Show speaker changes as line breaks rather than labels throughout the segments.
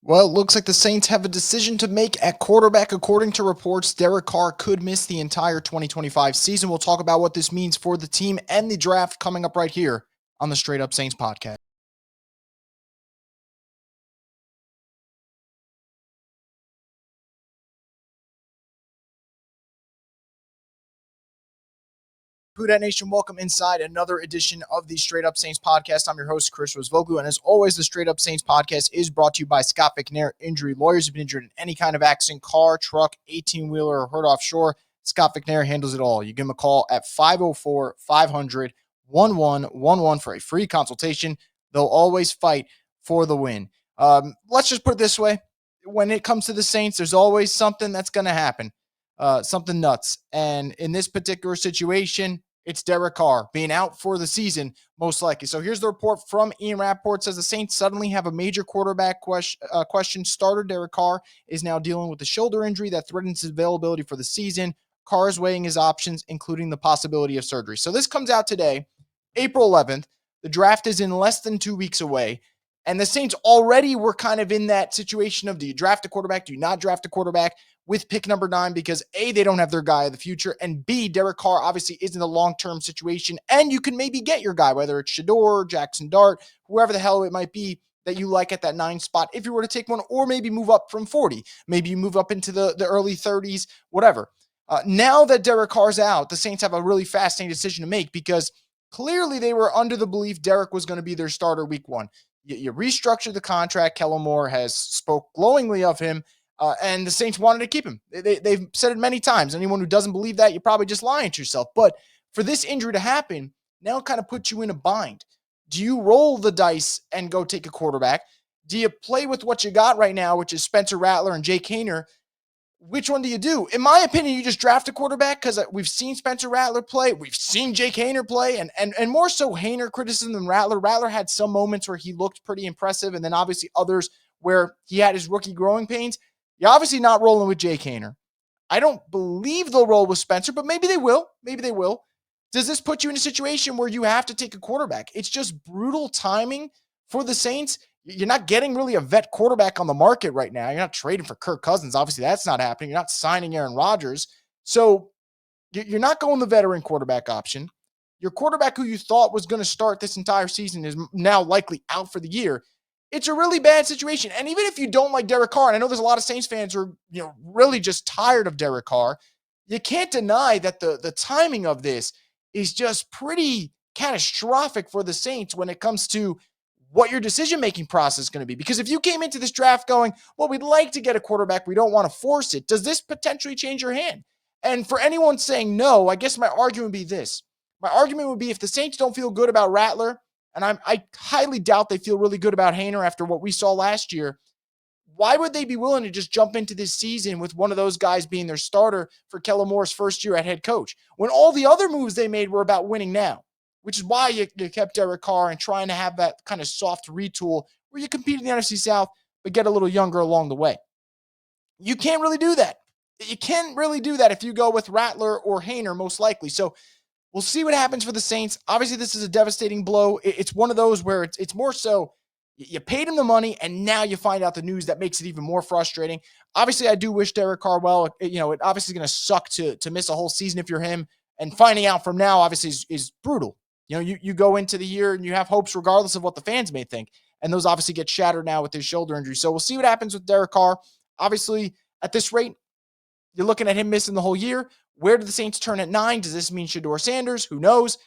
Well, it looks like the Saints have a decision to make at quarterback. According to reports, Derek Carr could miss the entire 2025 season. We'll talk about what this means for the team and the draft coming up right here on the Straight Up Saints podcast. Who Dat Nation, welcome inside another edition of the Straight Up Saints podcast. I'm your host, Chris Rosvoglu, and as always, the Straight Up Saints podcast is brought to you by Scott McNair Injury Lawyers. If you've been injured in any kind of accident, car, truck, 18-wheeler, or hurt offshore, Scott McNair handles it all. You give him a call at 504 500 1111 for a free consultation. They'll always fight for the win. Let's just put it this way. When it comes to the Saints, there's always something that's going to happen, something nuts. And in this particular situation, it's Derek Carr being out for the season, most likely. So here's the report from Ian Rappaport. Says the Saints suddenly have a major quarterback question. Starter Derek Carr is now dealing with a shoulder injury that threatens his availability for the season. Carr is weighing his options, including the possibility of surgery. So this comes out today, April 11th. The draft is in less than 2 weeks away. And the Saints already were kind of in that situation of, do you draft a quarterback? Do you not draft a quarterback with pick number 9? Because A, they don't have their guy of the future. And B, Derek Carr obviously isn't a long-term situation. And you can maybe get your guy, whether it's Shador, Jackson Dart, whoever the hell it might be that you like at that 9 spot, if you were to take one, or maybe move up from 40. Maybe you move up into the early 30s, whatever. Now that Derek Carr's out, the Saints have a really fascinating decision to make because clearly they were under the belief Derek was going to be their starter week 1. You restructured the contract. Kellen Moore has spoke glowingly of him, and the Saints wanted to keep him. They've said it many times. Anyone who doesn't believe that, you're probably just lying to yourself. But for this injury to happen, now it kind of puts you in a bind. Do you roll the dice and go take a quarterback? Do you play with what you got right now, which is Spencer Rattler and Jake Haener? Which one do you do? In my opinion, you just draft a quarterback because we've seen Spencer Rattler play. We've seen Jake Haener play, and more so Haener criticism than Rattler. Rattler had some moments where he looked pretty impressive, and then obviously others where he had his rookie growing pains. You're obviously not rolling with Jake Haener. I don't believe they'll roll with Spencer, but maybe they will. Maybe they will. Does this put you in a situation where you have to take a quarterback? It's just brutal timing for the Saints. You're not getting really a vet quarterback on the market right now. You're not trading for Kirk Cousins. Obviously, that's not happening. You're not signing Aaron Rodgers. So you're not going the veteran quarterback option. Your quarterback who you thought was going to start this entire season is now likely out for the year. It's a really bad situation. And even if you don't like Derek Carr, and I know there's a lot of Saints fans who are really just tired of Derek Carr, you can't deny that the timing of this is just pretty catastrophic for the Saints when it comes to what your decision-making process is going to be. Because if you came into this draft going, well, we'd like to get a quarterback, we don't want to force it, does this potentially change your hand? And for anyone saying no, I guess my argument would be this. My argument would be if the Saints don't feel good about Rattler, and I highly doubt they feel really good about Haener after what we saw last year, why would they be willing to just jump into this season with one of those guys being their starter for Kellen Moore's first year at head coach, when all the other moves they made were about winning now? Which is why you kept Derek Carr and trying to have that kind of soft retool where you compete in the NFC South, but get a little younger along the way. You can't really do that. You can't really do that if you go with Rattler or Haener, most likely. So we'll see what happens for the Saints. Obviously, this is a devastating blow. It's one of those where it's more so you paid him the money, and now you find out the news that makes it even more frustrating. Obviously, I do wish Derek Carr well. It obviously is going to suck to miss a whole season if you're him. And finding out from now, obviously, is brutal. You go into the year and you have hopes regardless of what the fans may think. And those obviously get shattered now with his shoulder injury. So we'll see what happens with Derek Carr. Obviously, at this rate, you're looking at him missing the whole year. Where do the Saints turn at 9? Does this mean Shador Sanders? Who knows?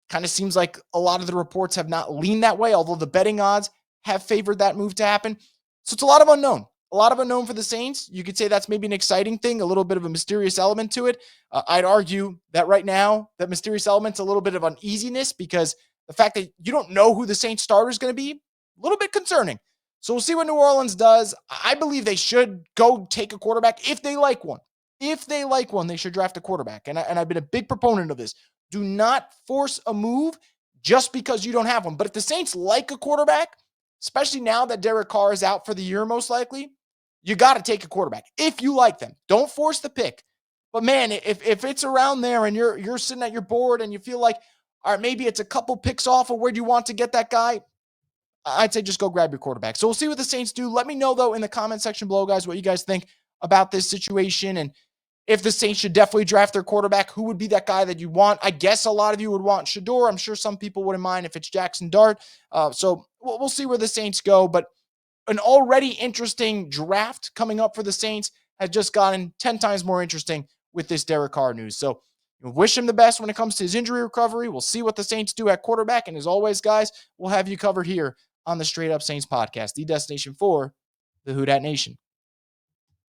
Kind of seems like a lot of the reports have not leaned that way, although the betting odds have favored that move to happen. So it's a lot of unknown. A lot of unknown for the Saints. You could say that's maybe an exciting thing, a little bit of a mysterious element to it. I'd argue that right now, that mysterious element's a little bit of uneasiness because the fact that you don't know who the Saints starter is going to be, a little bit concerning. So we'll see what New Orleans does. I believe they should go take a quarterback if they like one. If they like one, they should draft a quarterback. And I've been a big proponent of this. Do not force a move just because you don't have one. But if the Saints like a quarterback, especially now that Derek Carr is out for the year most likely, you got to take a quarterback if you like them. Don't force the pick. But man, if it's around there and you're sitting at your board and you feel like, all right, maybe it's a couple picks off of where you want to get that guy, I'd say just go grab your quarterback. So we'll see what the Saints do. Let me know, though, in the comment section below, guys, what you guys think about this situation. And if the Saints should definitely draft their quarterback, who would be that guy that you want? I guess a lot of you would want Shador. I'm sure some people wouldn't mind if it's Jackson Dart. So we'll see where the Saints go. But an already interesting draft coming up for the Saints has just gotten 10 times more interesting with this Derek Carr news. So wish him the best when it comes to his injury recovery. We'll see what the Saints do at quarterback. And as always, guys, we'll have you covered here on the Straight Up Saints podcast, the destination for the Who Dat Nation.